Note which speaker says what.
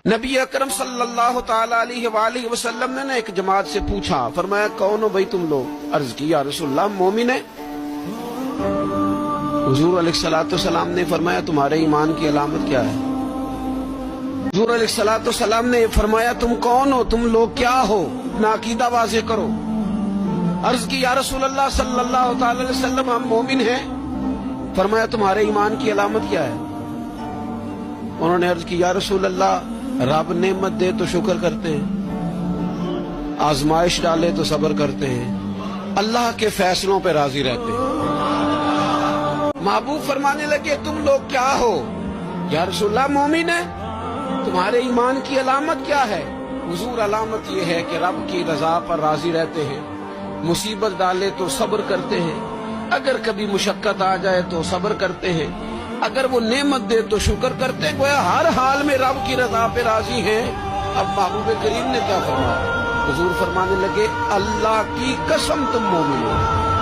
Speaker 1: نبی اکرم صلی اللہ تعالی علیہ وآلہ وسلم نے ایک جماعت سے پوچھا، فرمایا کون ہو بھائی تم لوگ؟ عرض کی یا رسول اللہ مومن ہے۔ حضور علیہ السلام نے فرمایا تمہارے ایمان کی علامت کیا ہے؟ حضور علیہ السلام نے فرمایا تم کون ہو، تم لوگ کیا ہو، اپنا عقیدہ واضح کرو۔ عرض کی یا رسول اللہ صلی اللہ تعالی علیہ وسلم ہم مومن ہیں۔ فرمایا تمہارے ایمان کی علامت کیا ہے؟ انہوں نے عرض کی یا رسول اللہ رب نعمت دے تو شکر کرتے ہیں، آزمائش ڈالے تو صبر کرتے ہیں، اللہ کے فیصلوں پہ راضی رہتے ہیں۔ محبوب فرمانے لگے تم لوگ کیا ہو؟ یا رسول اللہ مومن ہے۔ تمہارے ایمان کی علامت کیا ہے؟ حضور علامت یہ ہے کہ رب کی رضا پر راضی رہتے ہیں، مصیبت ڈالے تو صبر کرتے ہیں، اگر کبھی مشقت آ جائے تو صبر کرتے ہیں، اگر وہ نعمت دے تو شکر کرتے ہیں، گویا ہر حال میں رب کی رضا پہ راضی ہیں۔ اب محبوب کریم نے کیا فرمایا؟ حضور فرمانے لگے اللہ کی قسم تم مومن ہو۔